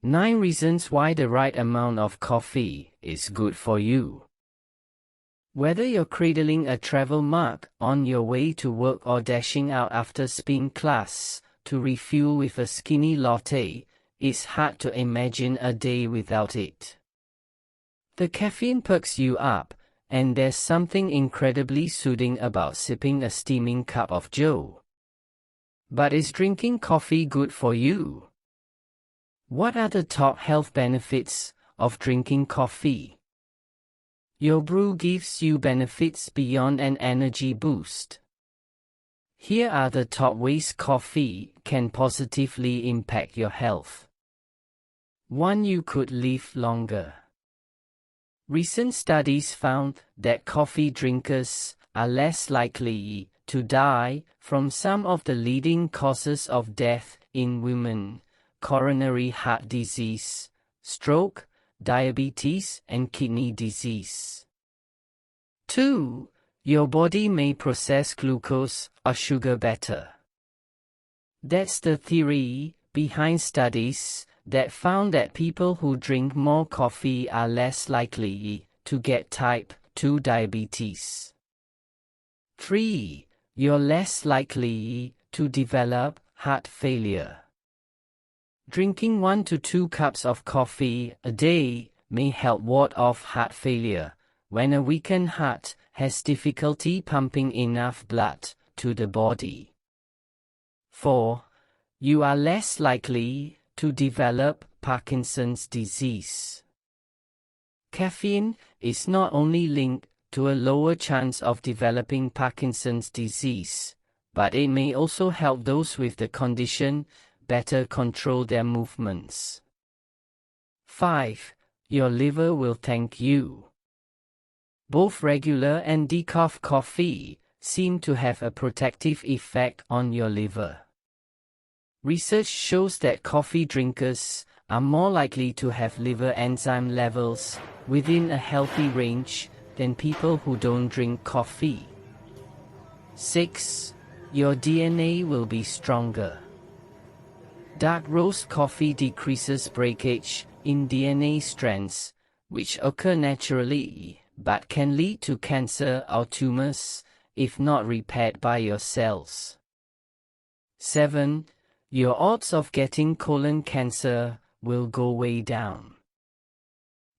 9 reasons why the right amount of coffee is good for you. Whether you're cradling a travel mug on your way to work or dashing out after spin class to refuel with a skinny latte, it's hard to imagine a day without it. The caffeine perks you up, and there's something incredibly soothing about sipping a steaming cup of joe. But is drinking coffee good for you? What are the top health benefits of drinking coffee? Your brew gives you benefits beyond an energy boost. Here are the top ways coffee can positively impact your health. 1. You could live longer. Recent studies found that coffee drinkers are less likely to die from some of the leading causes of death in women: coronary heart disease, stroke, diabetes, and kidney disease. 2. Your body may process glucose or sugar better. That's the theory behind studies that found that people who drink more coffee are less likely to get type 2 diabetes. 3. You're less likely to develop heart failure. Drinking 1 to 2 cups of coffee a day may help ward off heart failure when a weakened heart has difficulty pumping enough blood to the body. 4. You are less likely to develop Parkinson's disease. Caffeine is not only linked to a lower chance of developing Parkinson's disease, but it may also help those with the condition better control their movements. 5. Your liver will thank you. Both regular and decaf coffee seem to have a protective effect on your liver. Research shows that coffee drinkers are more likely to have liver enzyme levels within a healthy range than people who don't drink coffee. 6. Your DNA will be stronger. Dark roast coffee decreases breakage in DNA strands, which occur naturally but can lead to cancer or tumors if not repaired by your cells. 7. Your odds of getting colon cancer will go way down.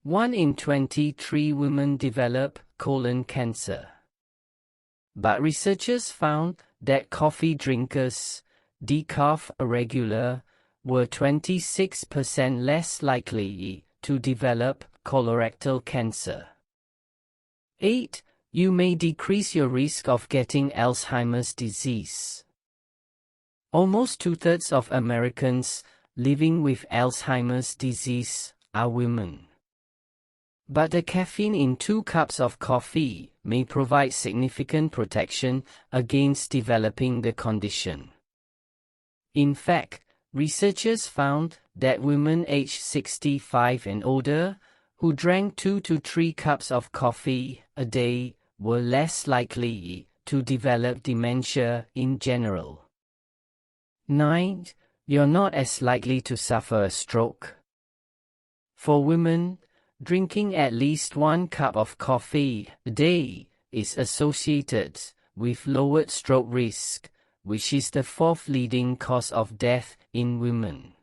1 in 23 women develop colon cancer. But researchers found that coffee drinkers, decaf or regular, were 26% less likely to develop colorectal cancer. 8. You may decrease your risk of getting Alzheimer's disease. Almost 2/3 of Americans living with Alzheimer's disease are women. But the caffeine in 2 cups of coffee may provide significant protection against developing the condition. In fact, researchers found that women aged 65 and older who drank 2 to 3 cups of coffee a day were less likely to develop dementia in general. 9. You're not as likely to suffer a stroke. For women, drinking at least 1 cup of coffee a day is associated with lowered stroke risk, which is the 4th leading cause of death in women.